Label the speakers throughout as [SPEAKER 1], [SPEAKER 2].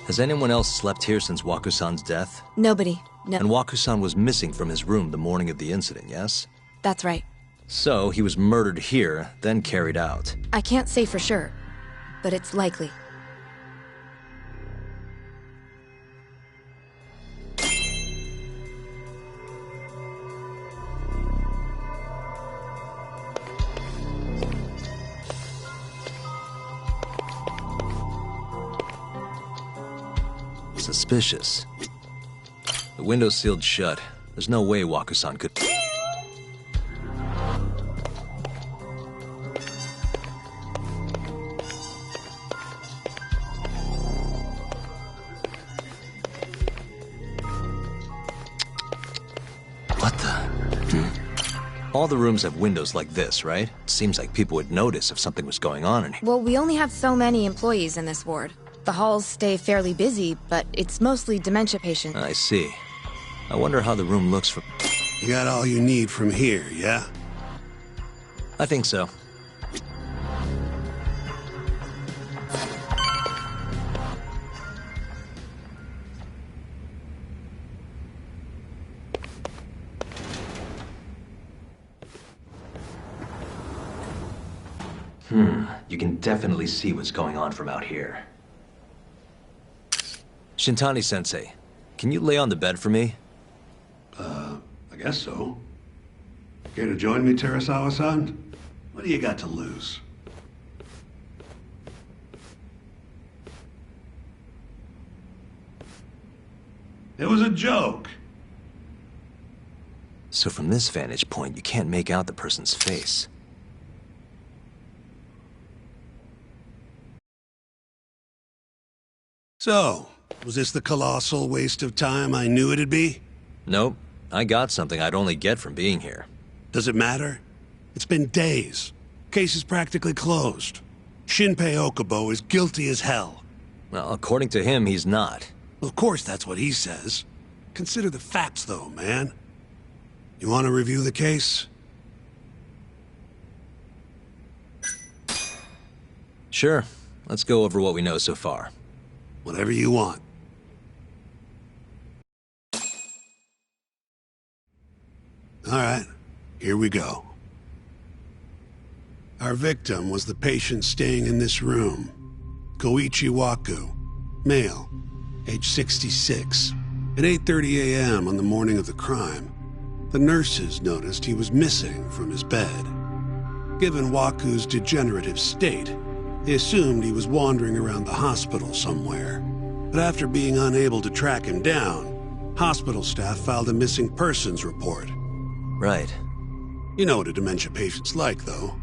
[SPEAKER 1] Has anyone else slept here since Waku-san's death?
[SPEAKER 2] Nobody, no.
[SPEAKER 1] And Waku-san was missing from his room the morning of the incident, yes?
[SPEAKER 2] That's right.
[SPEAKER 1] So, he was murdered here, then carried out.
[SPEAKER 2] I can't say for sure, but it's likely.
[SPEAKER 1] Suspicious. The window's sealed shut. There's no way Waku-san could... What the... All the rooms have windows like this, right? Seems like people would notice if something was going on in here.
[SPEAKER 2] Well, we only have so many employees in this ward. The halls stay fairly busy, but it's mostly dementia patients.
[SPEAKER 1] I see. I wonder how the room looks from...
[SPEAKER 3] You got all you need from here, yeah?
[SPEAKER 1] I think so. You can definitely see what's going on from out here. Shintani-sensei, can you lay on the bed for me?
[SPEAKER 3] I guess so. Care to join me, Terasawa-san? What do you got to lose? It was a joke.
[SPEAKER 1] So from this vantage point, you can't make out the person's face.
[SPEAKER 3] So, was this the colossal waste of time I knew it'd be?
[SPEAKER 1] Nope. I got something I'd only get from being here.
[SPEAKER 3] Does it matter? It's been days. Case is practically closed. Shinpei Okubo is guilty as hell.
[SPEAKER 1] Well, according to him, he's not.
[SPEAKER 3] Of course that's what he says. Consider the facts, though, man. You want to review the case?
[SPEAKER 1] Sure. Let's go over what we know so far.
[SPEAKER 3] Whatever you want. All right, here we go. Our victim was the patient staying in this room. Koichi Waku, male, age 66. At 8:30 a.m. on the morning of the crime, the nurses noticed he was missing from his bed. Given Waku's degenerative state, they assumed he was wandering around the hospital somewhere. But after being unable to track him down, hospital staff filed a missing persons report.
[SPEAKER 1] Right.
[SPEAKER 3] You know what a dementia patient's like, though.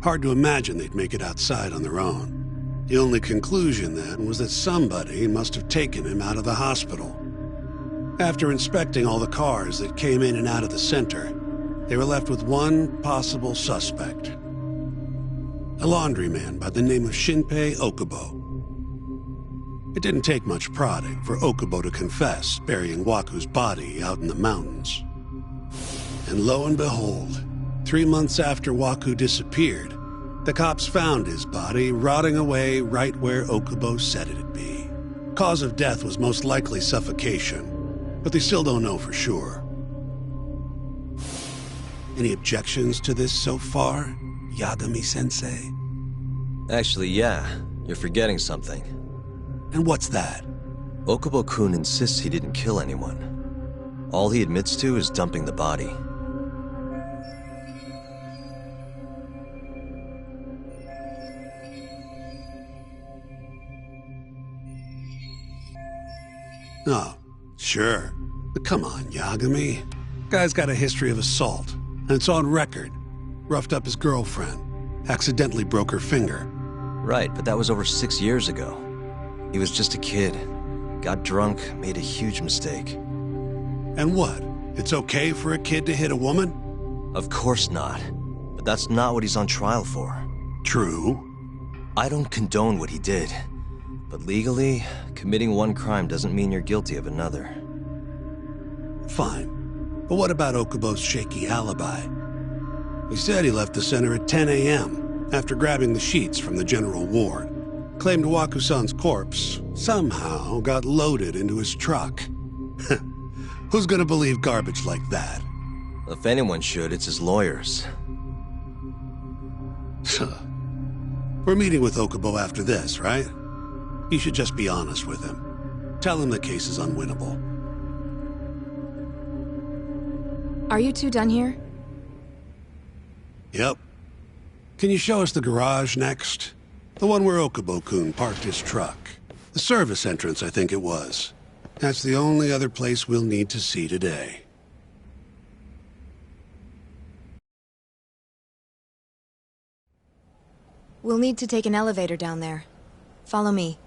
[SPEAKER 3] Hard to imagine they'd make it outside on their own. The only conclusion, then, was that somebody must have taken him out of the hospital. After inspecting all the cars that came in and out of the center, they were left with one possible suspect. A laundryman by the name of Shinpei Okubo. It didn't take much prodding for Okubo to confess burying Waku's body out in the mountains. And lo and behold, 3 months after Waku disappeared, the cops found his body rotting away right where Okubo said it'd be. Cause of death was most likely suffocation, but they still don't know for sure. Any objections to this so far, Yagami-sensei?
[SPEAKER 1] Actually, yeah. You're forgetting something.
[SPEAKER 3] And what's that?
[SPEAKER 1] Okubo-kun insists he didn't kill anyone. All he admits to is dumping the body.
[SPEAKER 3] Oh, sure. But come on, Yagami. Guy's got a history of assault, and it's on record. Roughed up his girlfriend. Accidentally broke her finger.
[SPEAKER 1] Right, but that was over 6 years ago. He was just a kid. Got drunk, made a huge mistake.
[SPEAKER 3] And what? It's okay for a kid to hit a woman?
[SPEAKER 1] Of course not. But that's not what he's on trial for.
[SPEAKER 3] True.
[SPEAKER 1] I don't condone what he did. But legally, committing one crime doesn't mean you're guilty of another.
[SPEAKER 3] Fine. But what about Okubo's shaky alibi? He said he left the center at 10 a.m. after grabbing the sheets from the general ward. Claimed Waku-san's corpse somehow got loaded into his truck. Who's gonna believe garbage like that?
[SPEAKER 1] If anyone should, it's his lawyers.
[SPEAKER 3] We're meeting with Okubo after this, right? You should just be honest with him. Tell him the case is unwinnable.
[SPEAKER 2] Are you two done here?
[SPEAKER 3] Yep. Can you show us the garage next? The one where Okubo-kun parked his truck. The service entrance, I think it was. That's the only other place we'll need to see today.
[SPEAKER 2] We'll need to take an elevator down there. Follow me.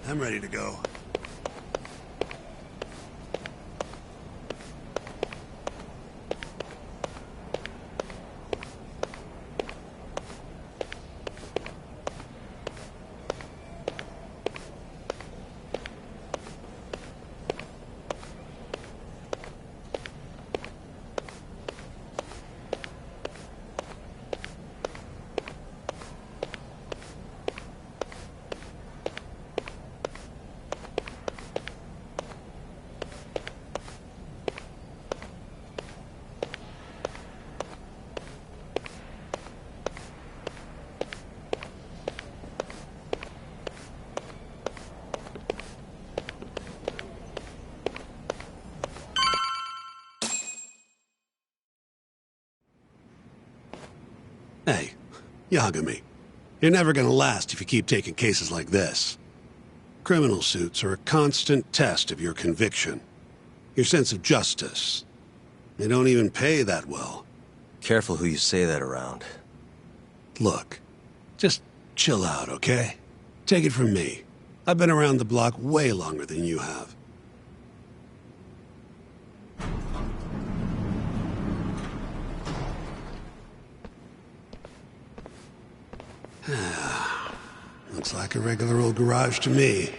[SPEAKER 3] I'm ready to go. Hey, Yagami, you're never gonna last if you keep taking cases like this. Criminal suits are a constant test of your conviction, your sense of justice. They don't even pay that well.
[SPEAKER 1] Careful who you say that around.
[SPEAKER 3] Look, just chill out, okay? Take it from me. I've been around the block way longer than you have. Looks like a regular old garage to me.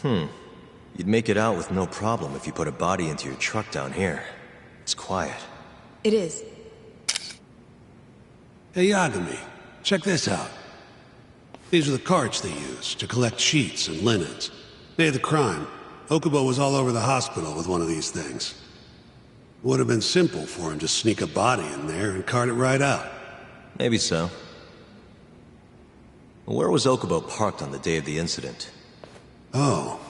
[SPEAKER 1] You'd make it out with no problem if you put a body into your truck down here. It's quiet.
[SPEAKER 2] It is.
[SPEAKER 3] Hey, Yagami, check this out. These are the carts they use to collect sheets and linens. Day of the crime, Okubo was all over the hospital with one of these things. It would have been simple for him to sneak a body in there and cart it right out.
[SPEAKER 1] Maybe so. Where was Okubo parked on the day of the incident?
[SPEAKER 3] Oh,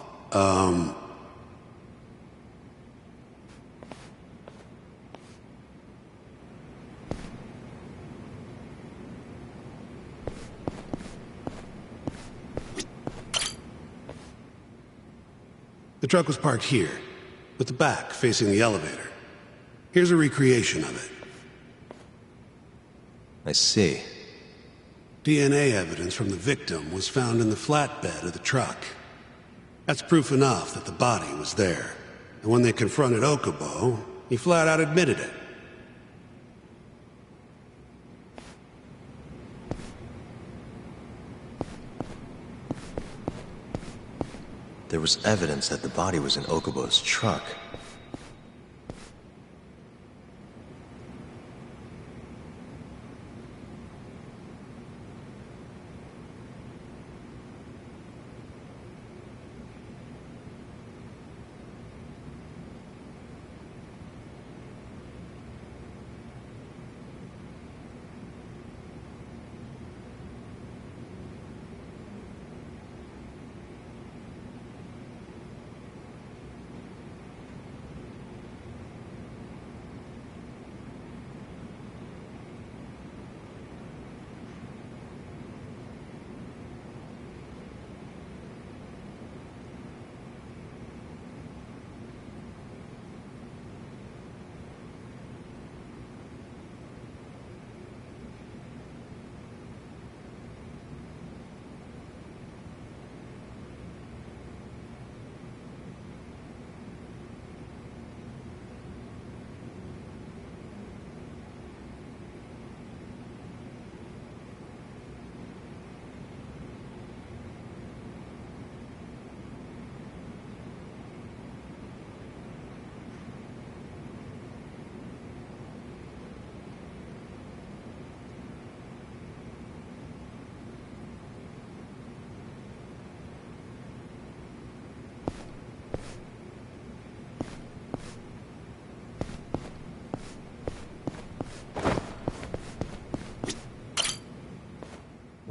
[SPEAKER 3] the truck was parked here, with the back facing the elevator. Here's a recreation of it.
[SPEAKER 1] I see.
[SPEAKER 3] DNA evidence from the victim was found in the flatbed of the truck. That's proof enough that the body was there. And when they confronted Okubo, he flat out admitted it.
[SPEAKER 1] There was evidence that the body was in Okubo's truck.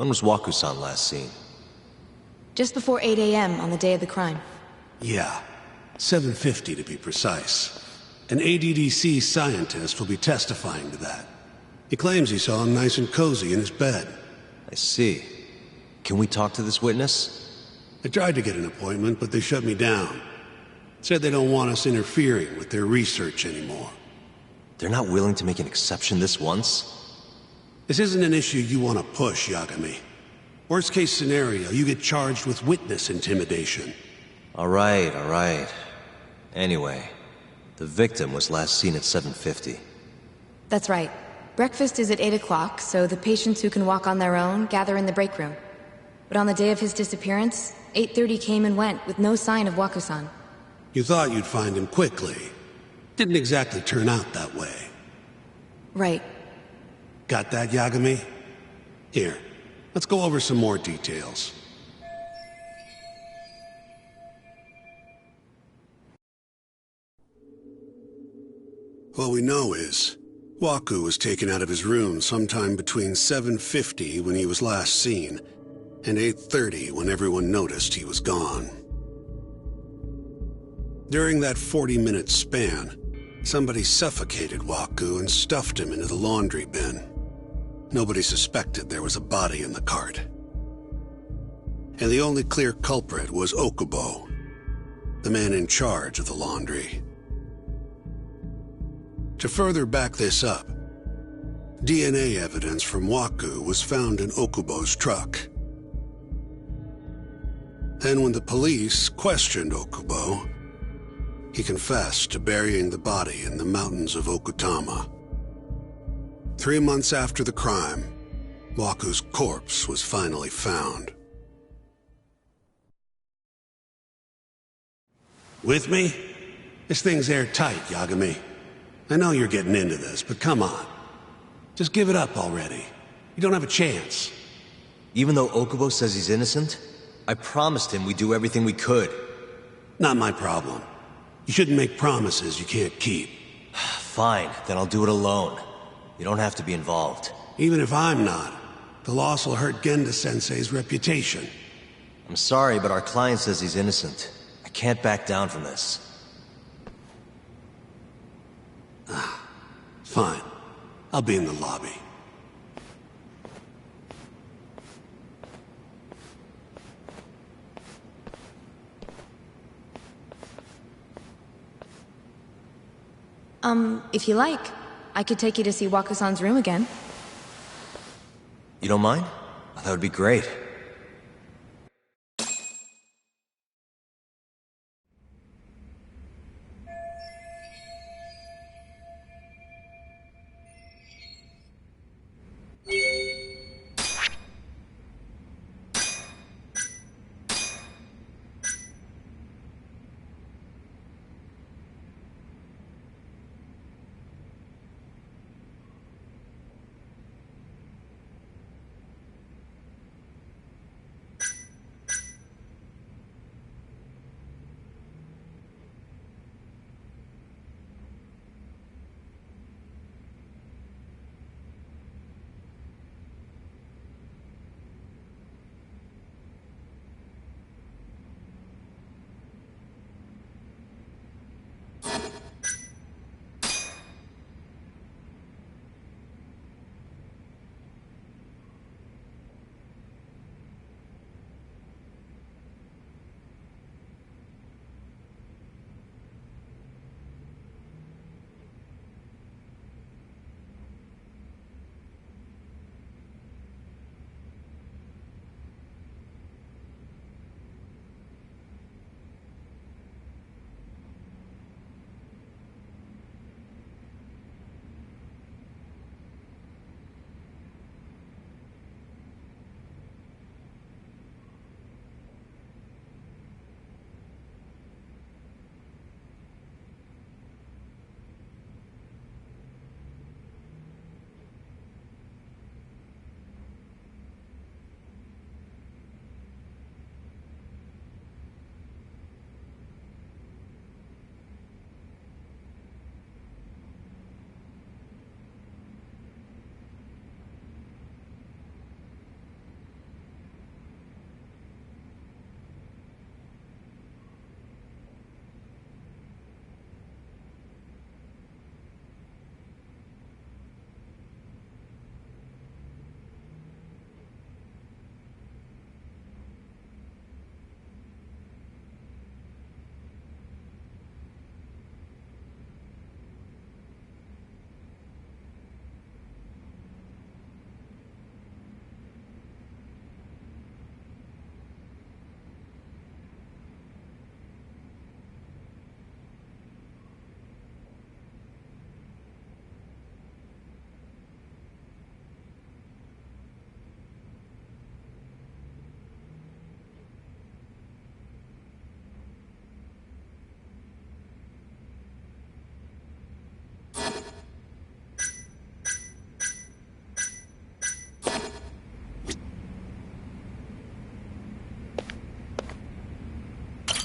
[SPEAKER 1] When was Waku-san last seen?
[SPEAKER 2] Just before 8 a.m. on the day of the crime.
[SPEAKER 3] Yeah, 7:50 to be precise. An ADDC scientist will be testifying to that. He claims he saw him nice and cozy in his bed.
[SPEAKER 1] I see. Can we talk to this witness?
[SPEAKER 3] I tried to get an appointment, but they shut me down. Said they don't want us interfering with their research anymore.
[SPEAKER 1] They're not willing to make an exception this once?
[SPEAKER 3] This isn't an issue you want to push, Yagami. Worst case scenario, you get charged with witness intimidation.
[SPEAKER 1] All right. Anyway, the victim was last seen at 7:50.
[SPEAKER 2] That's right. Breakfast is at 8 o'clock, so the patients who can walk on their own gather in the break room. But on the day of his disappearance, 8:30 came and went with no sign of Waku-san.
[SPEAKER 3] You thought you'd find him quickly. Didn't exactly turn out that way.
[SPEAKER 2] Right.
[SPEAKER 3] Got that, Yagami? Here, let's go over some more details. What we know is, Waku was taken out of his room sometime between 7:50 when he was last seen, and 8:30 when everyone noticed he was gone. During that 40-minute span, somebody suffocated Waku and stuffed him into the laundry bin. Nobody suspected there was a body in the cart. And the only clear culprit was Okubo. the man in charge of the laundry. To further back this up, DNA evidence from Waku was found in Okubo's truck. And when the police questioned Okubo, he confessed to burying the body in the mountains of Okutama. 3 months after the crime, Waku's corpse was finally found. With me? This thing's airtight, Yagami. I know you're getting into this, but come on. Just give it up already. You don't have a chance.
[SPEAKER 1] Even though Okubo says he's innocent, I promised him we'd do everything we could.
[SPEAKER 3] Not my problem. You shouldn't make promises you can't keep.
[SPEAKER 1] Fine, then I'll do it alone. You don't have to be involved.
[SPEAKER 3] Even if I'm not, the loss will hurt Genda-sensei's reputation.
[SPEAKER 1] I'm sorry, but our client says he's innocent. I can't back down from this.
[SPEAKER 3] Fine. I'll be in the lobby.
[SPEAKER 2] If you like, I could take you to see Waku-san's room again.
[SPEAKER 1] You don't mind? That would be great.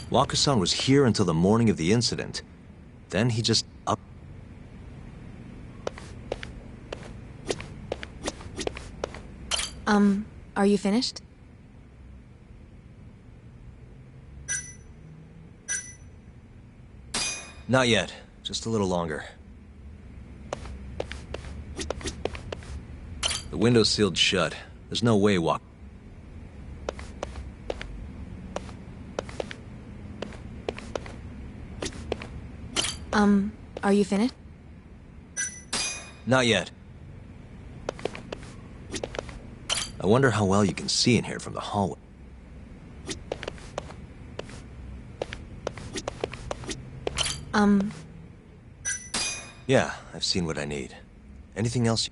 [SPEAKER 1] Waku-san was here until the morning of the incident. Then he just up.
[SPEAKER 2] Are you finished?
[SPEAKER 1] Not yet. Just a little longer. The window's sealed shut. There's no way Waku...
[SPEAKER 2] Are you finished?
[SPEAKER 1] Not yet. I wonder how well you can see in here from the hallway. Yeah, I've seen what I need. Anything else?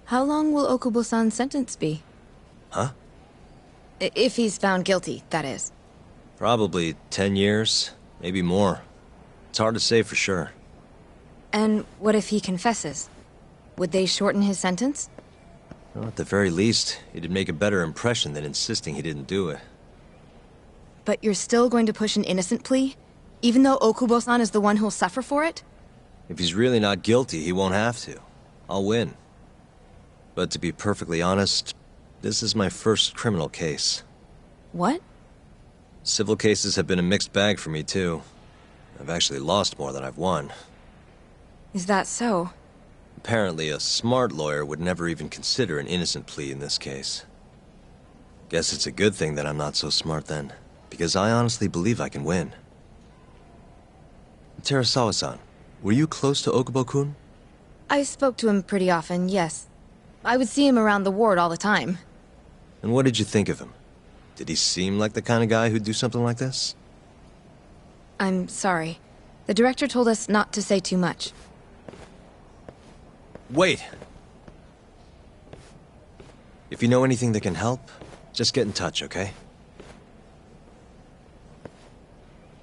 [SPEAKER 2] How long will Okubo-san's sentence be?
[SPEAKER 1] Huh?
[SPEAKER 2] If he's found guilty, that is.
[SPEAKER 1] Probably 10 years, maybe more. It's hard to say for sure.
[SPEAKER 2] And what if he confesses? Would they shorten his sentence?
[SPEAKER 1] Well, at the very least, it'd make a better impression than insisting he didn't do it.
[SPEAKER 2] But you're still going to push an innocent plea? Even though Okubo-san is the one who'll suffer for it?
[SPEAKER 1] If he's really not guilty, he won't have to. I'll win. But to be perfectly honest, this is my first criminal case.
[SPEAKER 2] What?
[SPEAKER 1] Civil cases have been a mixed bag for me, too. I've actually lost more than I've won.
[SPEAKER 2] Is that so?
[SPEAKER 1] Apparently, a smart lawyer would never even consider an innocent plea in this case. Guess it's a good thing that I'm not so smart then, because I honestly believe I can win. Terasawa-san, were you close to Okubo-kun?
[SPEAKER 2] I spoke to him pretty often, yes. I would see him around the ward all the time.
[SPEAKER 1] And what did you think of him? Did he seem like the kind of guy who'd do something like this?
[SPEAKER 2] I'm sorry. The director told us not to say too much.
[SPEAKER 1] Wait! If you know anything that can help, just get in touch, okay?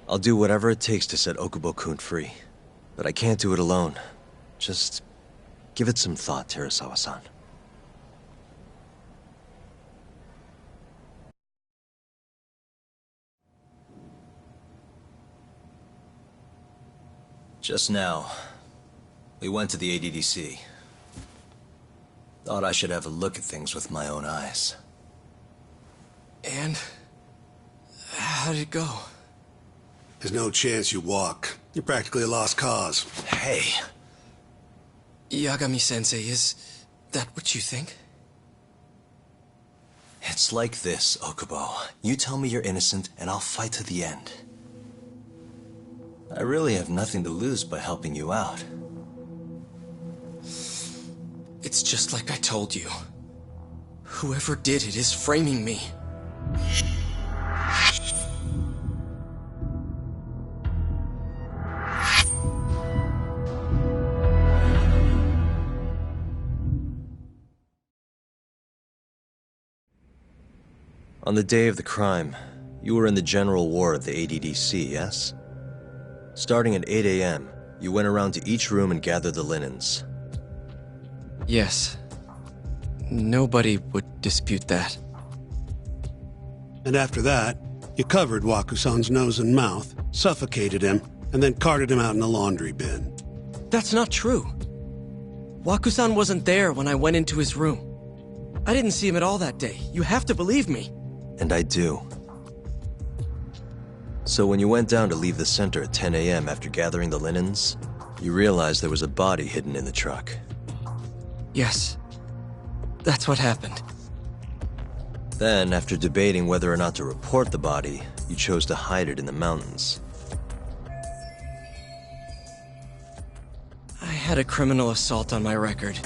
[SPEAKER 1] I'll do whatever it takes to set Okubo-kun free. But I can't do it alone. Just give it some thought, Terasawa-san. Just now, we went to the ADDC. Thought I should have a look at things with my own eyes.
[SPEAKER 4] And how did it go?
[SPEAKER 3] There's no chance you walk. You're practically a lost cause.
[SPEAKER 1] Hey!
[SPEAKER 4] Yagami-sensei, is that what you think?
[SPEAKER 1] It's like this, Okubo. You tell me you're innocent, and I'll fight to the end. I really have nothing to lose by helping you out.
[SPEAKER 4] It's just like I told you. Whoever did it is framing me.
[SPEAKER 1] On the day of the crime, you were in the general ward of the ADDC, yes? Starting at 8 a.m., you went around to each room and gathered the linens.
[SPEAKER 4] Yes. Nobody would dispute that.
[SPEAKER 3] And after that, you covered Waku-san's nose and mouth, suffocated him, and then carted him out in a laundry bin.
[SPEAKER 4] That's not true. Waku-san wasn't there when I went into his room. I didn't see him at all that day. You have to believe me.
[SPEAKER 1] And I do. So when you went down to leave the center at 10 a.m. after gathering the linens, you realized there was a body hidden in the truck.
[SPEAKER 4] Yes. That's what happened.
[SPEAKER 1] Then, after debating whether or not to report the body, you chose to hide it in the mountains.
[SPEAKER 4] I had a criminal assault on my record.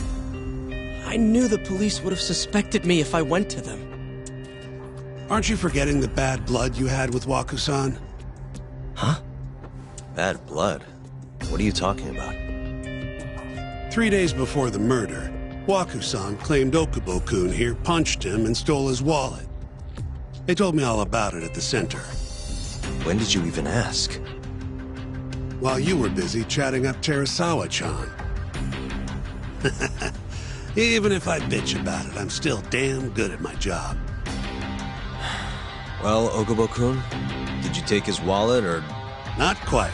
[SPEAKER 4] I knew the police would have suspected me if I went to them.
[SPEAKER 3] Aren't you forgetting the bad blood you had with Waku-san?
[SPEAKER 4] Huh?
[SPEAKER 1] Bad blood? What are you talking about?
[SPEAKER 3] 3 days before the murder, Waku-san claimed Okubo-kun here punched him and stole his wallet. They told me all about it at the center.
[SPEAKER 1] When did you even ask?
[SPEAKER 3] While you were busy chatting up Terasawa-chan. Even if I bitch about it, I'm still damn good at my job.
[SPEAKER 1] Well, Okubo-kun, did you take his wallet, or...?
[SPEAKER 3] Not quite.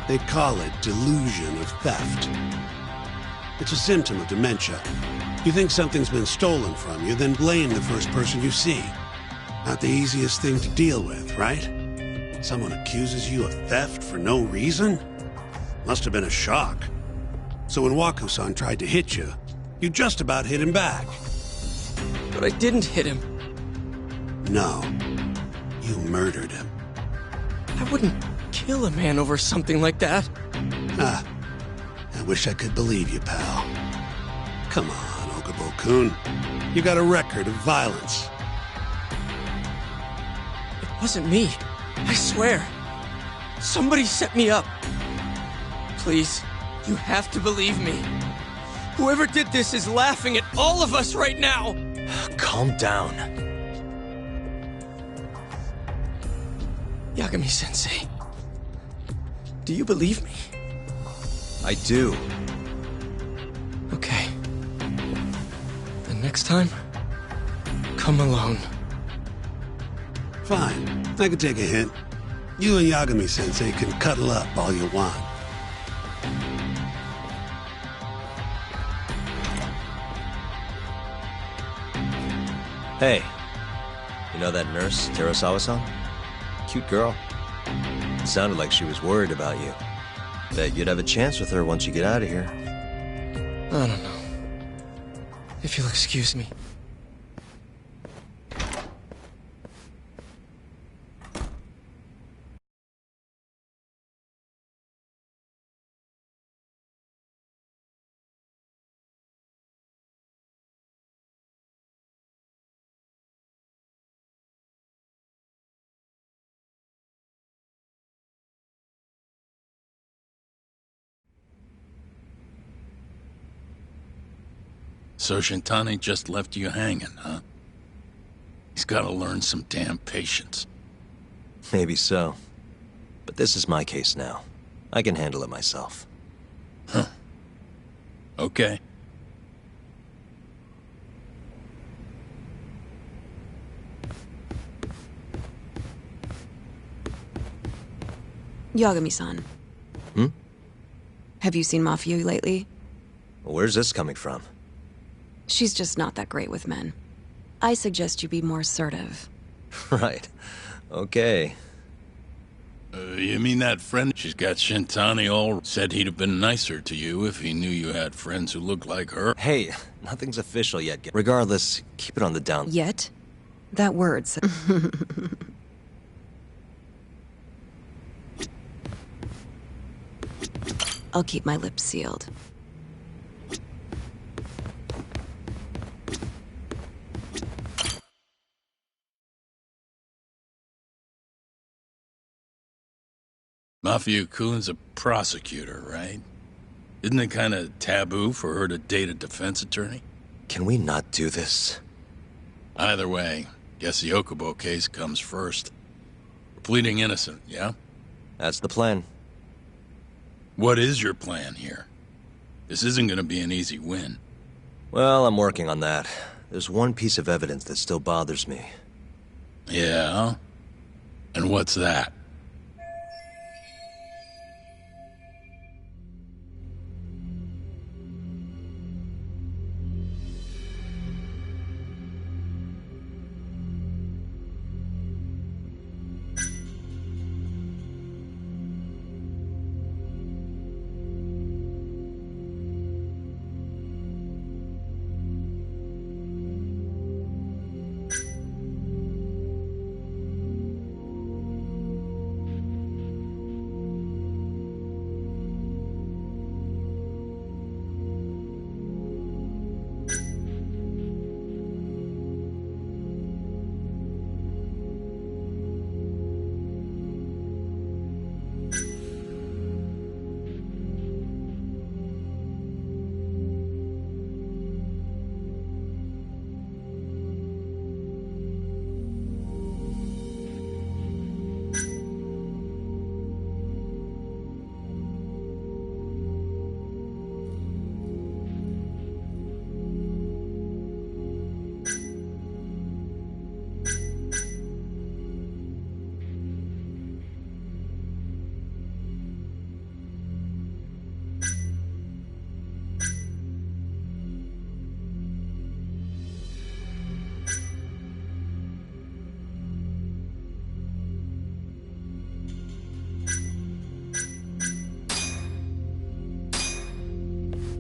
[SPEAKER 3] They call it delusion of theft. It's a symptom of dementia. You think something's been stolen from you, then blame the first person you see. Not the easiest thing to deal with, right? Someone accuses you of theft for no reason? Must have been a shock. So when Waku-san tried to hit you, you just about hit him back.
[SPEAKER 4] But I didn't hit him.
[SPEAKER 3] No, You murdered him.
[SPEAKER 4] I wouldn't kill a man over something like that.
[SPEAKER 3] Ah, I wish I could believe you, pal. Come on, Okubo-kun. You got a record of violence.
[SPEAKER 4] It wasn't me. I swear. Somebody set me up. Please, you have to believe me. Whoever did this is laughing at all of us right now.
[SPEAKER 1] Calm down.
[SPEAKER 4] Yagami-sensei, do you believe me?
[SPEAKER 1] I do.
[SPEAKER 4] Okay. And next time, come alone.
[SPEAKER 3] Fine, I can take a hint. You and Yagami-sensei can cuddle up all you want.
[SPEAKER 1] Hey, you know that nurse, Terusawa-san? Cute girl. Sounded like she was worried about you. Bet you'd have a chance with her once you get out of here.
[SPEAKER 4] I don't know. If you'll excuse me.
[SPEAKER 5] So Shintani just left you hanging, huh? He's gotta learn some damn patience.
[SPEAKER 1] Maybe so. But this is my case now. I can handle it myself.
[SPEAKER 5] Huh. Okay.
[SPEAKER 6] Yagami-san.
[SPEAKER 1] Hmm?
[SPEAKER 6] Have you seen Mafia lately?
[SPEAKER 1] Where's this coming from?
[SPEAKER 6] She's just not that great with men. I suggest you be more assertive.
[SPEAKER 1] Right. Okay.
[SPEAKER 5] You mean that friend? She's got Shintani all said he'd have been nicer to you if he knew you had friends who looked like her.
[SPEAKER 1] Hey, nothing's official yet. Regardless, keep it on the down.
[SPEAKER 6] Yet? That word's... I'll keep my lips sealed.
[SPEAKER 5] Mafia-kun's a prosecutor, right? Isn't it kind of taboo for her to date a defense attorney?
[SPEAKER 1] Can we not do this?
[SPEAKER 5] Either way, guess the Okubo case comes first. Pleading innocent, yeah?
[SPEAKER 1] That's the plan.
[SPEAKER 5] What is your plan here? This isn't gonna be an easy win.
[SPEAKER 1] Well, I'm working on that. There's one piece of evidence that still bothers me.
[SPEAKER 5] Yeah? And what's that?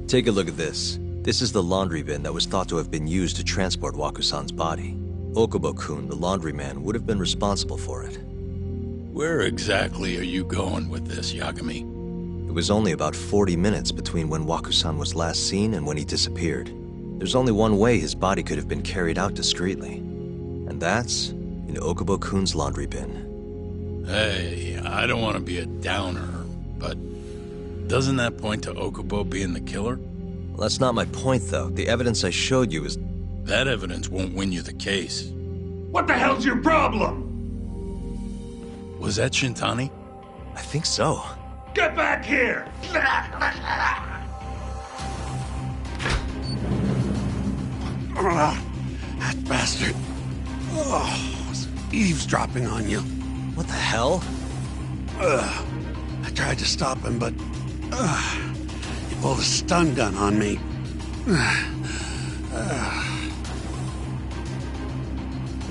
[SPEAKER 1] Take a look at this. This is the laundry bin that was thought to have been used to transport Wakusan's body. Okubo-kun, the laundryman, would have been responsible for it.
[SPEAKER 5] Where exactly are you going with this, Yagami?
[SPEAKER 1] It was only about 40 minutes between when Waku-san was last seen and when he disappeared. There's only one way his body could have been carried out discreetly. And that's in Okubo-kun's laundry bin.
[SPEAKER 5] Hey, I don't want to be a downer, but doesn't that point to Okubo being the killer?
[SPEAKER 1] Well, that's not my point, though. The evidence I showed you is...
[SPEAKER 5] That evidence won't win you the case.
[SPEAKER 7] What the hell's your problem?
[SPEAKER 5] Was that Shintani?
[SPEAKER 1] I think so.
[SPEAKER 7] Get back here!
[SPEAKER 3] That bastard. Oh, was eavesdropping on you.
[SPEAKER 1] What the hell?
[SPEAKER 3] I tried to stop him, but he pulled a stun gun on me.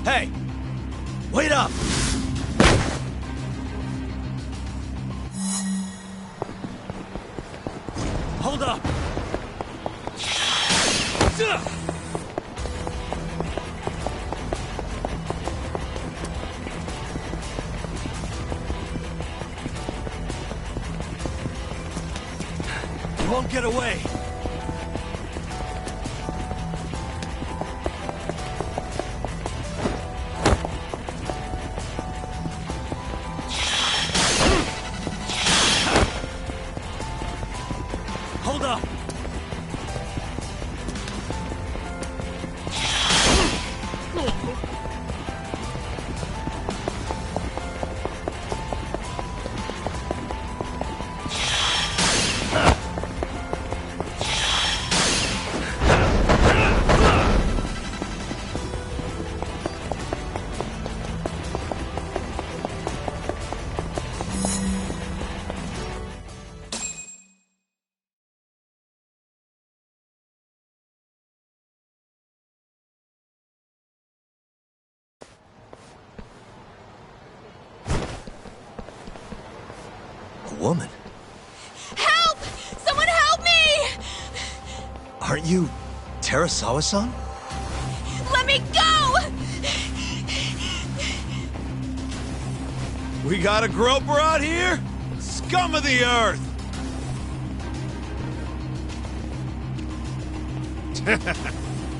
[SPEAKER 1] Hey! Wait up! Hold up! You won't get away! Hold up! Woman.
[SPEAKER 2] Help! Someone help me!
[SPEAKER 1] Aren't you Terasawa-san?
[SPEAKER 2] Let me go!
[SPEAKER 8] We got a groper out here? Scum of the earth!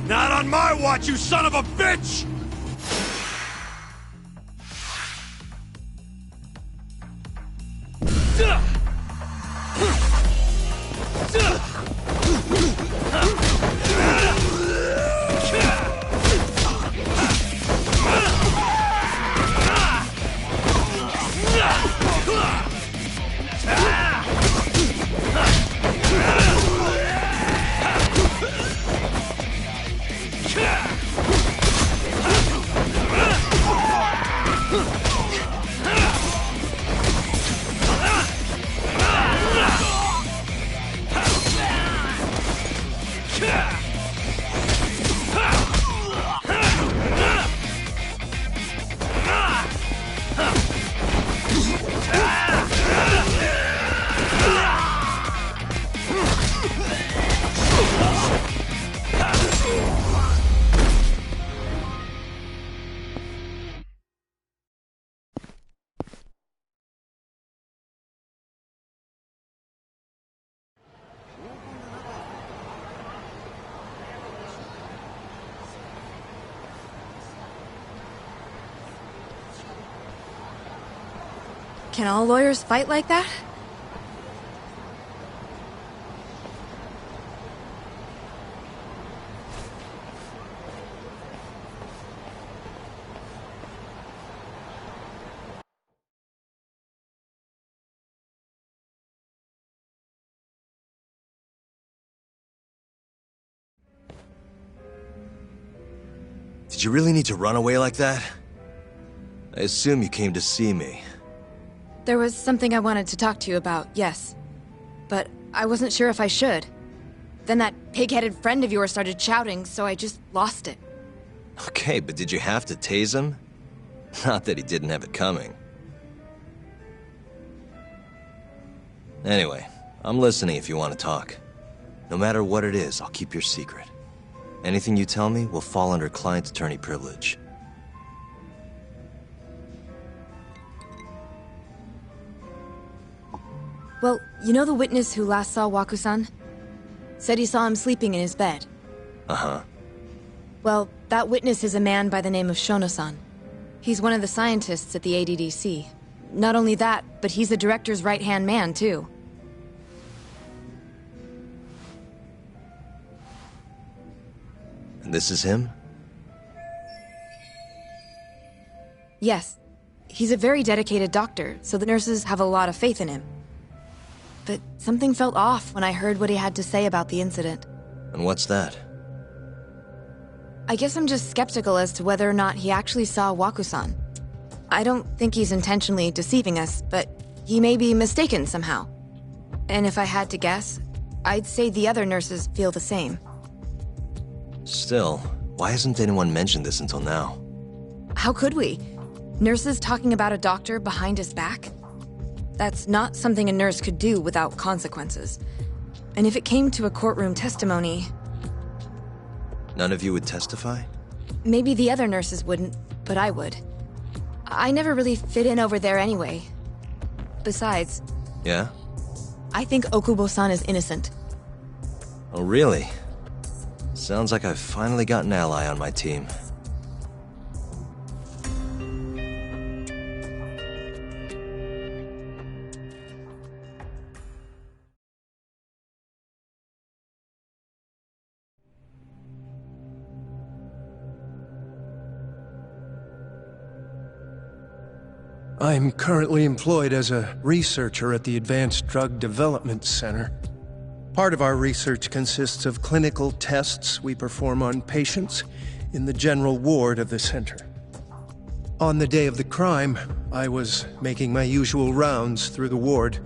[SPEAKER 8] Not on my watch, you son of a bitch!
[SPEAKER 2] Can all lawyers fight like that?
[SPEAKER 1] Did you really need to run away like that? I assume you came to see me.
[SPEAKER 2] There was something I wanted to talk to you about, yes. But I wasn't sure if I should. Then that pig-headed friend of yours started shouting, so I just lost it.
[SPEAKER 1] Okay, but did you have to tase him? Not that he didn't have it coming. Anyway, I'm listening if you want to talk. No matter what it is, I'll keep your secret. Anything you tell me will fall under client attorney privilege.
[SPEAKER 2] You know the witness who last saw Waku-san? Said he saw him sleeping in his bed.
[SPEAKER 1] Uh-huh.
[SPEAKER 2] Well, that witness is a man by the name of Shono-san. He's one of the scientists at the ADDC. Not only that, but he's the director's right-hand man, too.
[SPEAKER 1] And this is him?
[SPEAKER 2] Yes. He's a very dedicated doctor, so the nurses have a lot of faith in him. But something felt off when I heard what he had to say about the incident.
[SPEAKER 1] And what's that?
[SPEAKER 2] I guess I'm just skeptical as to whether or not he actually saw Waku-san. I don't think he's intentionally deceiving us, but he may be mistaken somehow. And if I had to guess, I'd say the other nurses feel the same.
[SPEAKER 1] Still, why hasn't anyone mentioned this until now?
[SPEAKER 2] How could we? Nurses talking about a doctor behind his back? That's not something a nurse could do without consequences. And if it came to a courtroom testimony...
[SPEAKER 1] None of you would testify?
[SPEAKER 2] Maybe the other nurses wouldn't, but I would. I never really fit in over there anyway. Besides...
[SPEAKER 1] Yeah?
[SPEAKER 2] I think Okubo-san is innocent.
[SPEAKER 1] Oh, really? Sounds like I've finally got an ally on my team.
[SPEAKER 9] I'm currently employed as a researcher at the Advanced Drug Development Center. Part of our research consists of clinical tests we perform on patients in the general ward of the center. On the day of the crime, I was making my usual rounds through the ward.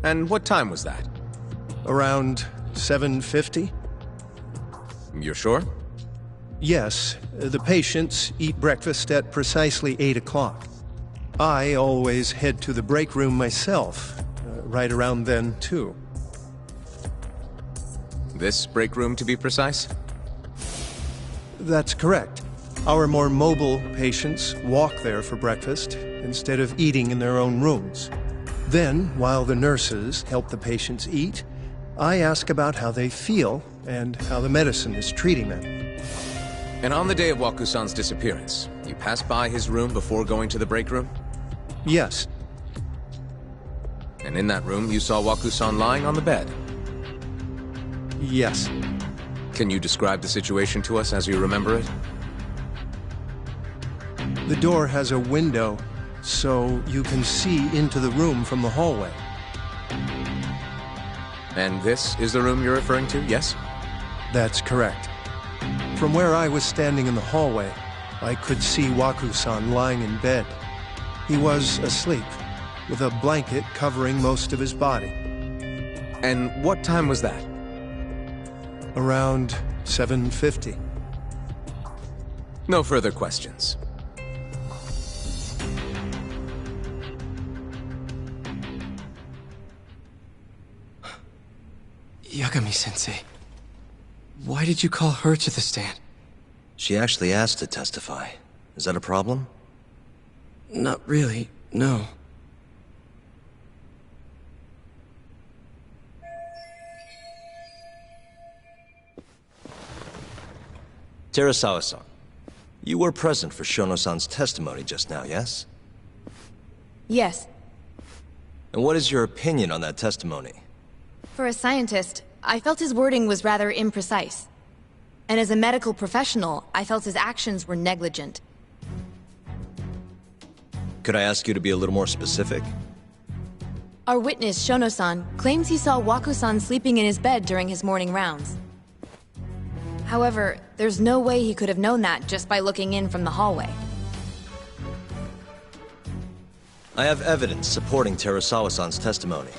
[SPEAKER 10] And what time was that?
[SPEAKER 9] Around 7:50?
[SPEAKER 10] You're sure?
[SPEAKER 9] Yes, the patients eat breakfast at precisely 8 o'clock. I always head to the break room myself, right around then, too.
[SPEAKER 10] This break room, to be precise?
[SPEAKER 9] That's correct. Our more mobile patients walk there for breakfast instead of eating in their own rooms. Then, while the nurses help the patients eat, I ask about how they feel and how the medicine is treating them.
[SPEAKER 10] And on the day of Waku-san's disappearance, you passed by his room before going to the break room?
[SPEAKER 9] Yes.
[SPEAKER 10] And in that room, you saw Waku-san lying on the bed?
[SPEAKER 9] Yes.
[SPEAKER 10] Can you describe the situation to us as you remember it?
[SPEAKER 9] The door has a window, so you can see into the room from the hallway.
[SPEAKER 10] And this is the room you're referring to, yes?
[SPEAKER 9] That's correct. From where I was standing in the hallway, I could see Waku-san lying in bed. He was asleep, with a blanket covering most of his body.
[SPEAKER 10] And what time was that?
[SPEAKER 9] Around 7:50.
[SPEAKER 10] No further questions.
[SPEAKER 4] Yagami-sensei, why did you call her to the stand?
[SPEAKER 1] She actually asked to testify. Is that a problem?
[SPEAKER 4] Not really, no.
[SPEAKER 1] Terasawa-san, you were present for Shono-san's testimony just now, yes?
[SPEAKER 2] Yes.
[SPEAKER 1] And what is your opinion on that testimony?
[SPEAKER 2] For a scientist, I felt his wording was rather imprecise. And as a medical professional, I felt his actions were negligent.
[SPEAKER 1] Could I ask you to be a little more specific?
[SPEAKER 2] Our witness, Shono-san, claims he saw Waku-san sleeping in his bed during his morning rounds. However, there's no way he could have known that just by looking in from the hallway.
[SPEAKER 1] I have evidence supporting Terasawa-san's testimony.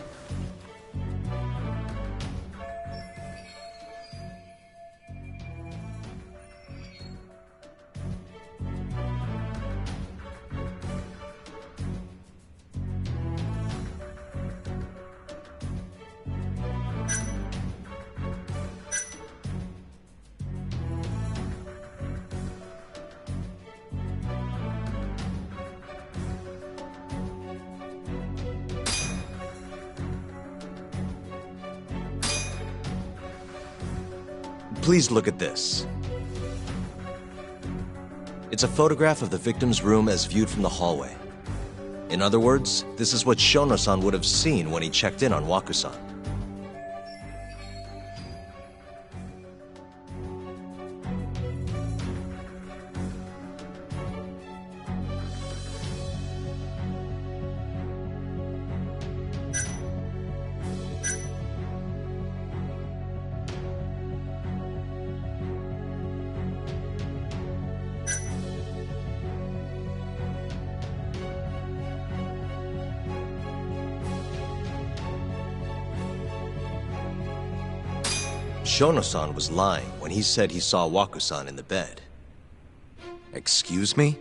[SPEAKER 1] Please look at this. It's a photograph of the victim's room as viewed from the hallway. In other words, this is what Shono-san would have seen when he checked in on Waku-san. Shono-san was lying when he said he saw Waku-san in the bed.
[SPEAKER 10] Excuse me?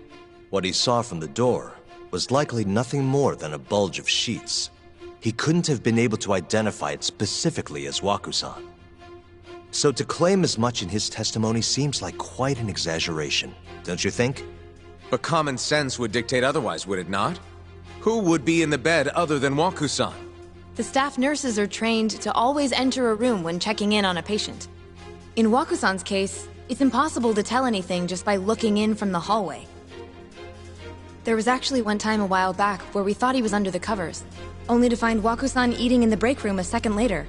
[SPEAKER 1] What he saw from the door was likely nothing more than a bulge of sheets. He couldn't have been able to identify it specifically as Waku-san. So to claim as much in his testimony seems like quite an exaggeration, don't you think?
[SPEAKER 10] But common sense would dictate otherwise, would it not? Who would be in the bed other than Waku-san?
[SPEAKER 2] The staff nurses are trained to always enter a room when checking in on a patient. In Waku-san's case, it's impossible to tell anything just by looking in from the hallway. There was actually one time a while back where we thought he was under the covers, only to find Waku-san eating in the break room a second later.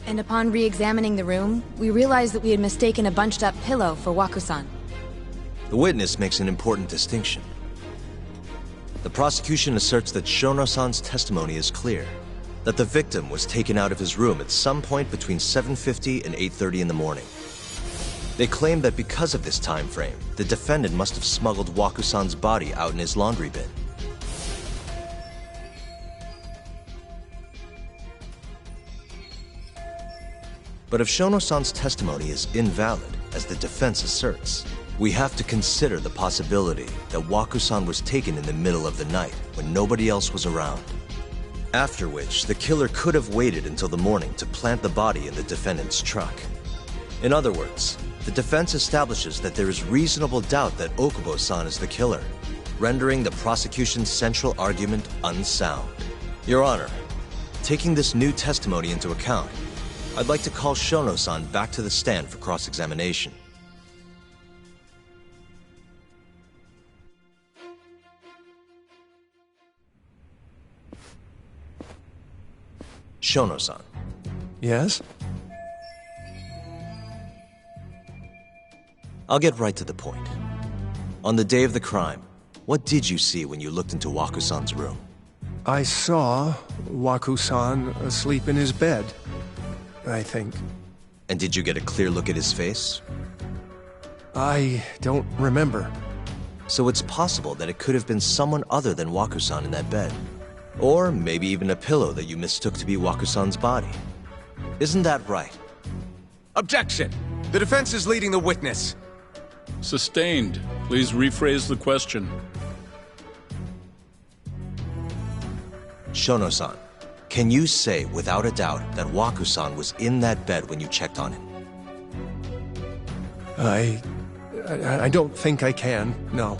[SPEAKER 2] And upon re-examining the room, we realized that we had mistaken a bunched-up pillow for Waku-san.
[SPEAKER 1] The witness makes an important distinction. The prosecution asserts that Shono-san's testimony is clear, that the victim was taken out of his room at some point between 7:50 and 8:30 in the morning. They claim that because of this time frame, the defendant must have smuggled Waku-san's body out in his laundry bin. But if Shono-san's testimony is invalid, as the defense asserts, we have to consider the possibility that Waku-san was taken in the middle of the night when nobody else was around. After which, the killer could have waited until the morning to plant the body in the defendant's truck. In other words, the defense establishes that there is reasonable doubt that Okubo-san is the killer, rendering the prosecution's central argument unsound. Your Honor, taking this new testimony into account, I'd like to call Shono-san back to the stand for cross-examination. Shono-san.
[SPEAKER 9] Yes?
[SPEAKER 1] I'll get right to the point. On the day of the crime, what did you see when you looked into Waku-san's room?
[SPEAKER 9] I saw Waku-san asleep in his bed, I think.
[SPEAKER 1] And did you get a clear look at his face?
[SPEAKER 9] I don't remember.
[SPEAKER 1] So it's possible that it could have been someone other than Waku-san in that bed. Or maybe even a pillow that you mistook to be Waku-san's body. Isn't that right?
[SPEAKER 10] Objection! The defense is leading the witness.
[SPEAKER 5] Sustained. Please rephrase the question.
[SPEAKER 1] Shono-san, can you say without a doubt that Waku-san was in that bed when you checked on him?
[SPEAKER 9] I don't think I can, no.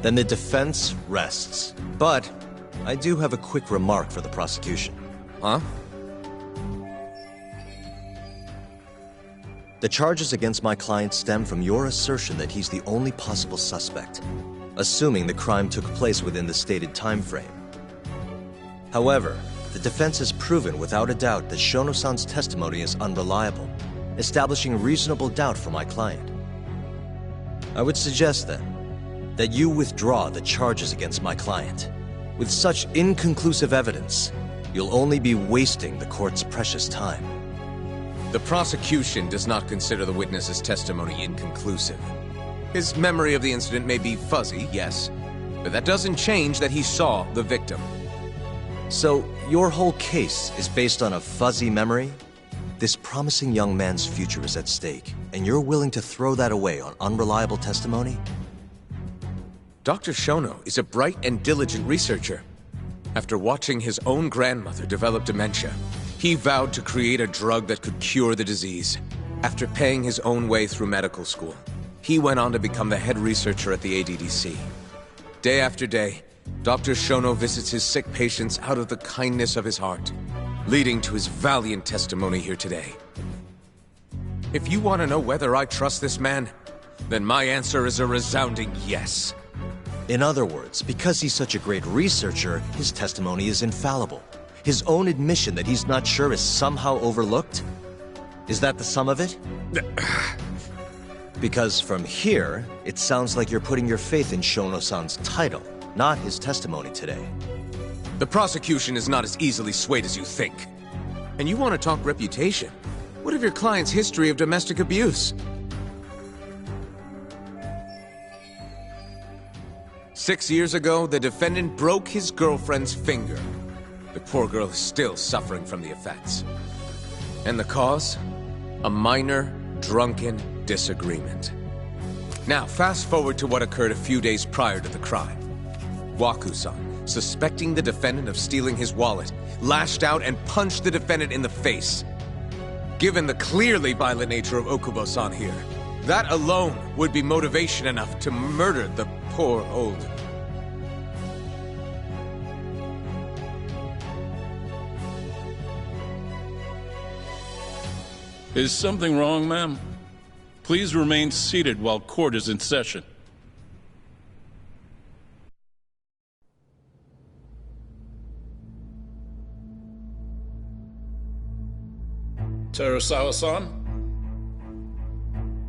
[SPEAKER 1] Then the defense rests. But I do have a quick remark for the prosecution.
[SPEAKER 10] Huh?
[SPEAKER 1] The charges against my client stem from your assertion that he's the only possible suspect, assuming the crime took place within the stated time frame. However, the defense has proven without a doubt that Shono-san's testimony is unreliable, establishing reasonable doubt for my client. I would suggest then that you withdraw the charges against my client. With such inconclusive evidence, you'll only be wasting the court's precious time.
[SPEAKER 10] The prosecution does not consider the witness's testimony inconclusive. His memory of the incident may be fuzzy, yes, but that doesn't change that he saw the victim.
[SPEAKER 1] So, your whole case is based on a fuzzy memory? This promising young man's future is at stake, and you're willing to throw that away on unreliable testimony?
[SPEAKER 10] Dr. Shono is a bright and diligent researcher. After watching his own grandmother develop dementia, he vowed to create a drug that could cure the disease. After paying his own way through medical school, he went on to become the head researcher at the ADDC. Day after day, Dr. Shono visits his sick patients out of the kindness of his heart. leading to his valiant testimony here today. If you want to know whether I trust this man, then my answer is a resounding yes.
[SPEAKER 1] In other words, because he's such a great researcher, his testimony is infallible. His own admission that he's not sure is somehow overlooked? Is that the sum of it? Because from here, it sounds like you're putting your faith in Shono-san's title, not his testimony today.
[SPEAKER 10] The prosecution is not as easily swayed as you think. And you want to talk reputation? What of your client's history of domestic abuse? 6 years ago, the defendant broke his girlfriend's finger. The poor girl is still suffering from the effects. And the cause? A minor, drunken disagreement. Now, fast forward to what occurred a few days prior to the crime. Waku-san, suspecting the defendant of stealing his wallet, lashed out and punched the defendant in the face. Given the clearly violent nature of Okubo-san here, that alone would be motivation enough to murder the poor old...
[SPEAKER 5] Is something wrong, ma'am? Please remain seated while court is in session. Terasawa-san?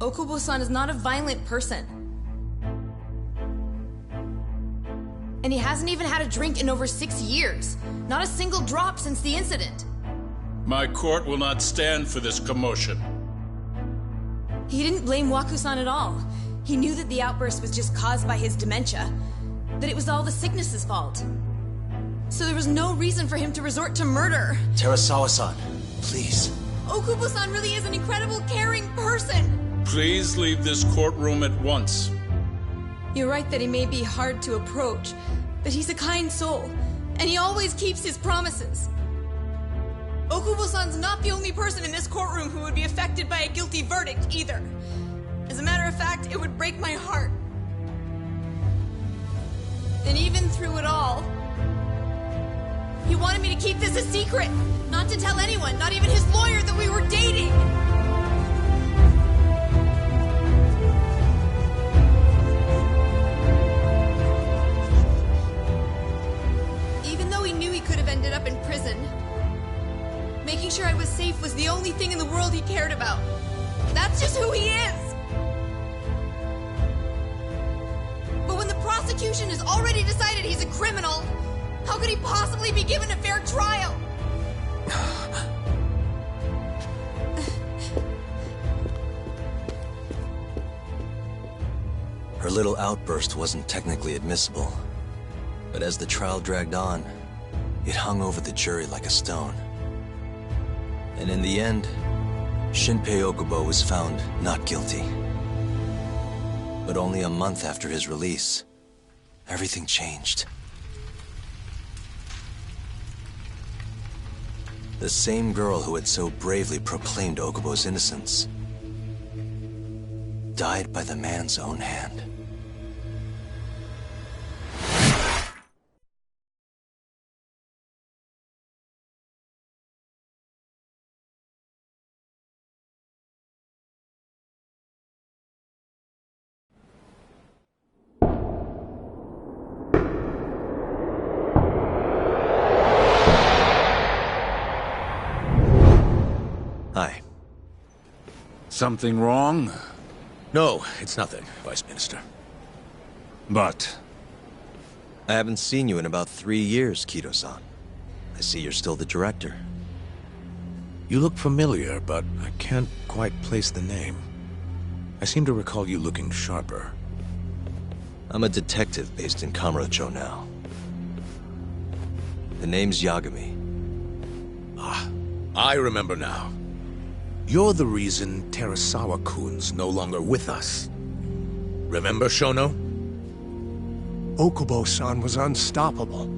[SPEAKER 2] Okubo-san is not a violent person. And he hasn't even had a drink in over 6 years. Not a single drop since the incident.
[SPEAKER 5] My court will not stand for this commotion.
[SPEAKER 2] He didn't blame Waku-san at all. He knew that the outburst was just caused by his dementia. That it was all the sickness's fault. So there was no reason for him to resort to murder.
[SPEAKER 1] Terasawa-san, please.
[SPEAKER 2] Okubo-san really is an incredible, caring person.
[SPEAKER 5] Please leave this courtroom at once.
[SPEAKER 2] You're right that he may be hard to approach, but he's a kind soul, and he always keeps his promises. Okubo-san's not the only person in this courtroom who would be affected by a guilty verdict, either. As a matter of fact, it would break my heart. And even through it all, he wanted me to keep this a secret, not to tell anyone, not even his lawyer, that we were dating. Even though he knew he could have ended up in prison, making sure I was safe was the only thing in the world he cared about. That's just who he is! But when the prosecution has already decided he's a criminal, how could he possibly be given a fair trial?
[SPEAKER 1] Her little outburst wasn't technically admissible, but as the trial dragged on, it hung over the jury like a stone. And in the end, Shinpei Okubo was found not guilty. But only a month after his release, everything changed. The same girl who had so bravely proclaimed Okubo's innocence died by the man's own hand. Hi.
[SPEAKER 8] Something wrong?
[SPEAKER 1] No, it's nothing, Vice Minister.
[SPEAKER 8] But...
[SPEAKER 1] I haven't seen you in about 3 years, Kido-san. I see you're still the director.
[SPEAKER 11] You look familiar, but I can't quite place the name. I seem to recall you looking sharper.
[SPEAKER 1] I'm a detective based in Kamurocho now. The name's Yagami.
[SPEAKER 11] Ah, I remember now. You're the reason Terasawa-kun's no longer with us. Remember, Shono?
[SPEAKER 9] Okubo-san was unstoppable.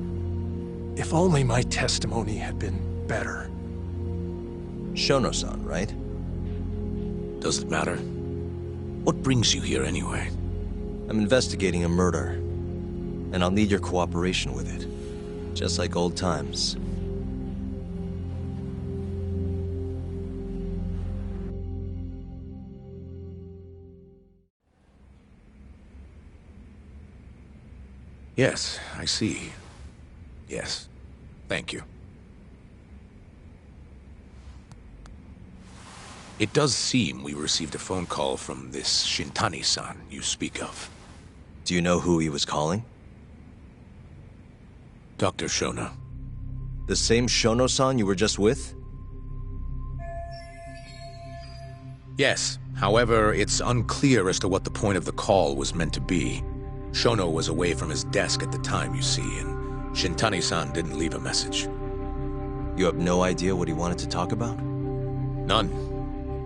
[SPEAKER 9] If only my testimony had been better.
[SPEAKER 1] Shono-san, right?
[SPEAKER 11] Does it matter? What brings you here anyway?
[SPEAKER 1] I'm investigating a murder, and I'll need your cooperation with it. Just like old times.
[SPEAKER 11] Yes, I see. Yes. Thank you. It does seem we received a phone call from this Shintani-san you speak of.
[SPEAKER 1] Do you know who he was calling?
[SPEAKER 11] Dr. Shono.
[SPEAKER 1] The same Shono-san you were just with?
[SPEAKER 11] Yes. However, it's unclear as to what the point of the call was meant to be. Shono was away from his desk at the time, you see, and Shintani-san didn't leave a message.
[SPEAKER 1] You have no idea what he wanted to talk about?
[SPEAKER 11] None.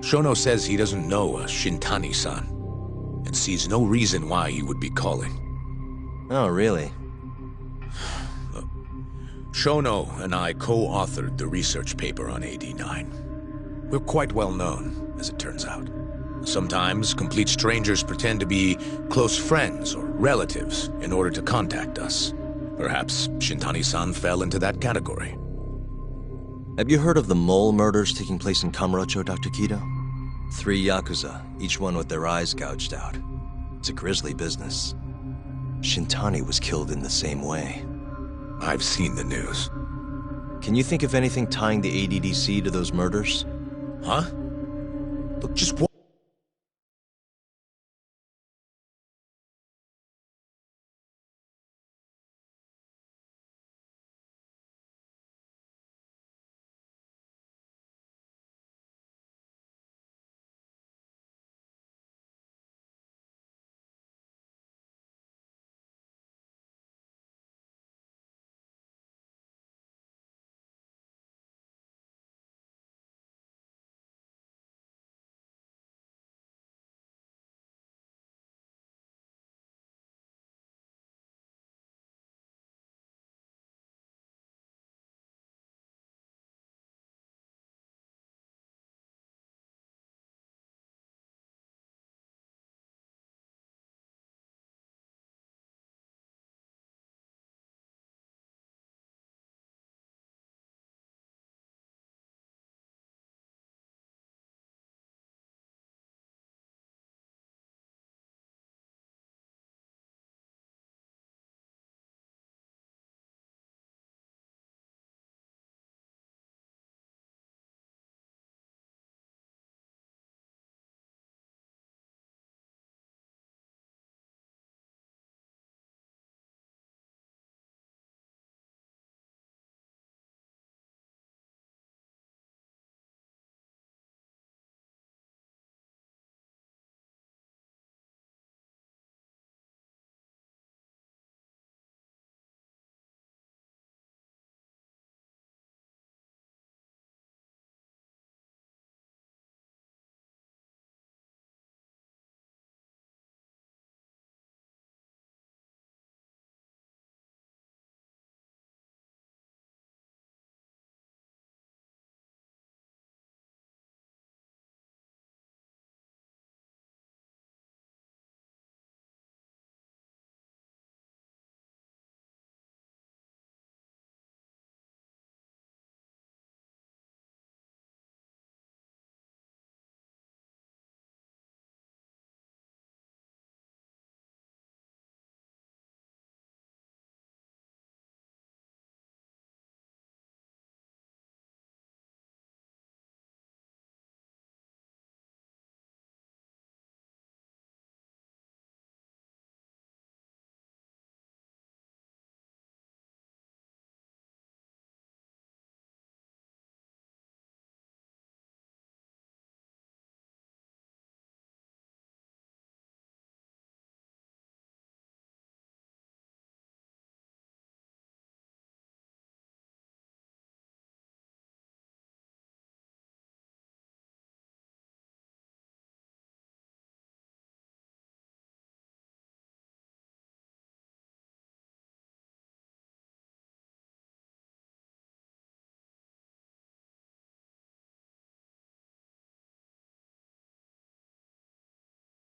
[SPEAKER 11] Shono says he doesn't know a Shintani-san, and sees no reason why he would be calling.
[SPEAKER 1] Oh, really?
[SPEAKER 11] Look, Shono and I co-authored the research paper on AD9. We're quite well known, as it turns out. Sometimes, complete strangers pretend to be close friends or relatives in order to contact us. Perhaps Shintani-san fell into that category.
[SPEAKER 1] Have you heard of the mole murders taking place in Kamurocho, Dr. Kido? 3 Yakuza, each one with their eyes gouged out. It's a grisly business. Shintani was killed in the same way.
[SPEAKER 11] I've seen the news.
[SPEAKER 1] Can you think of anything tying the ADDC to those murders?
[SPEAKER 11] Huh? Look, just what?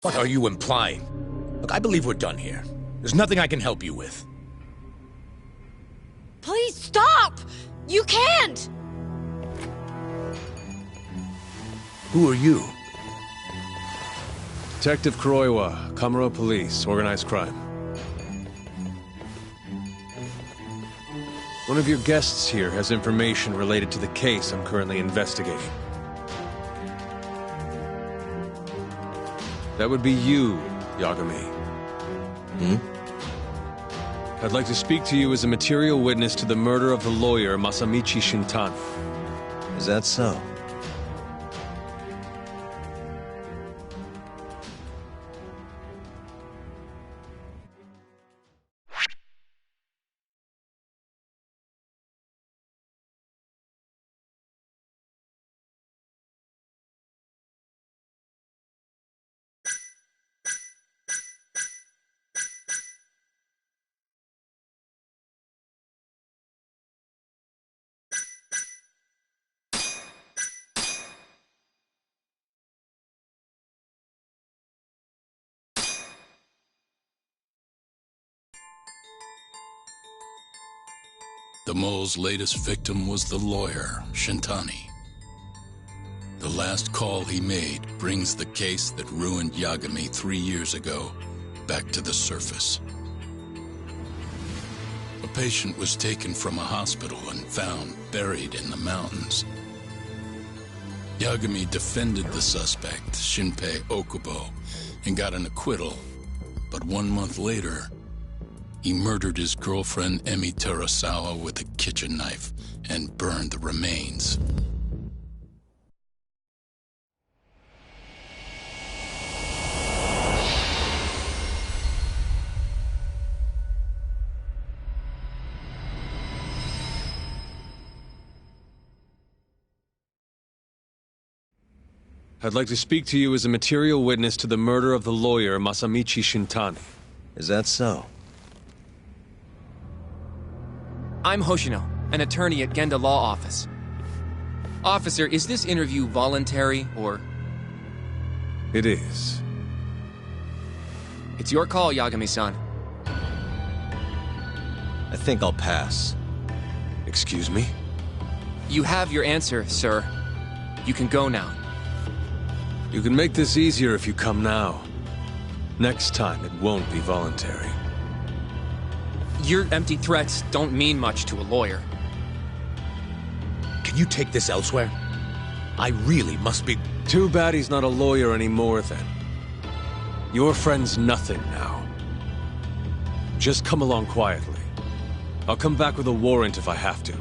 [SPEAKER 11] What are you implying? Look, I believe we're done here. There's nothing I can help you with.
[SPEAKER 6] Please stop! You can't!
[SPEAKER 11] Who are you?
[SPEAKER 12] Detective Kuroiwa, Kamuro Police, Organized Crime.
[SPEAKER 10] One of your guests here has information related to the case I'm currently investigating. That would be you, Yagami. I'd like to speak to you as a material witness to the murder of the lawyer Masamichi Shintani.
[SPEAKER 1] Is that so?
[SPEAKER 5] The mole's latest victim was the lawyer, Shintani. The last call he made brings the case that ruined Yagami 3 years ago back to the surface. A patient was taken from a hospital and found buried in the mountains. Yagami defended the suspect, Shinpei Okubo, and got an acquittal. But 1 month later, he murdered his girlfriend Emi Terasawa with a kitchen knife and burned the remains.
[SPEAKER 10] I'd like to speak to you as a material witness to the murder of the lawyer Masamichi Shintani.
[SPEAKER 1] Is that so?
[SPEAKER 4] I'm Hoshino, an attorney at Genda Law Office. Officer, is this interview voluntary, or...?
[SPEAKER 10] It is.
[SPEAKER 4] It's your call, Yagami-san.
[SPEAKER 1] I think I'll pass.
[SPEAKER 10] Excuse me?
[SPEAKER 4] You have your answer, sir. You can go now.
[SPEAKER 10] You can make this easier if you come now. Next time, it won't be voluntary.
[SPEAKER 4] Your empty threats don't mean much to a lawyer.
[SPEAKER 11] Can you take this elsewhere? I really must be...
[SPEAKER 10] Too bad he's not a lawyer anymore, then. Your friend's nothing now. Just come along quietly. I'll come back with a warrant if I have to.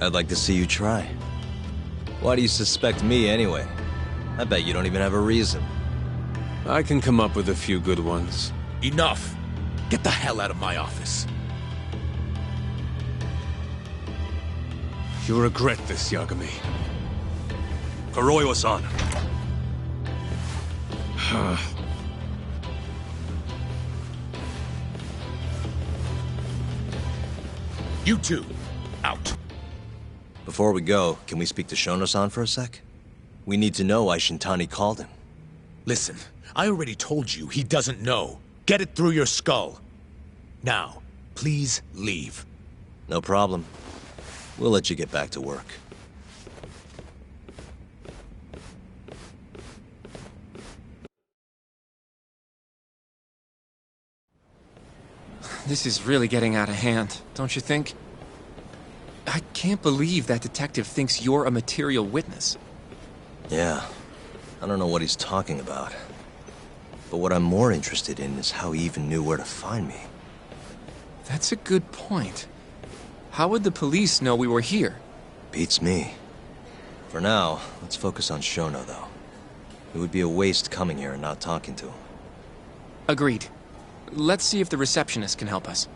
[SPEAKER 1] I'd like to see you try. Why do you suspect me anyway? I bet you don't even have a reason.
[SPEAKER 10] I can come up with a few good ones.
[SPEAKER 11] Enough! Get the hell out of my office.
[SPEAKER 10] You'll regret this, Yagami.
[SPEAKER 8] Kuroiwa-san.
[SPEAKER 11] You two, out.
[SPEAKER 1] Before we go, can we speak to Shono-san for a sec? We need to know why Shintani called him.
[SPEAKER 11] Listen, I already told you he doesn't know. Get it through your skull. Now, please leave.
[SPEAKER 1] No problem. We'll let you get back to work.
[SPEAKER 4] This is really getting out of hand, don't you think? I can't believe that detective thinks you're a material witness.
[SPEAKER 1] Yeah. I don't know what he's talking about. But what I'm more interested in is how he even knew where to find me.
[SPEAKER 4] That's a good point. How would the police know we were here?
[SPEAKER 1] Beats me. For now, let's focus on Shono, though. It would be a waste coming here and not talking to him.
[SPEAKER 4] Agreed. Let's see if the receptionist can help us.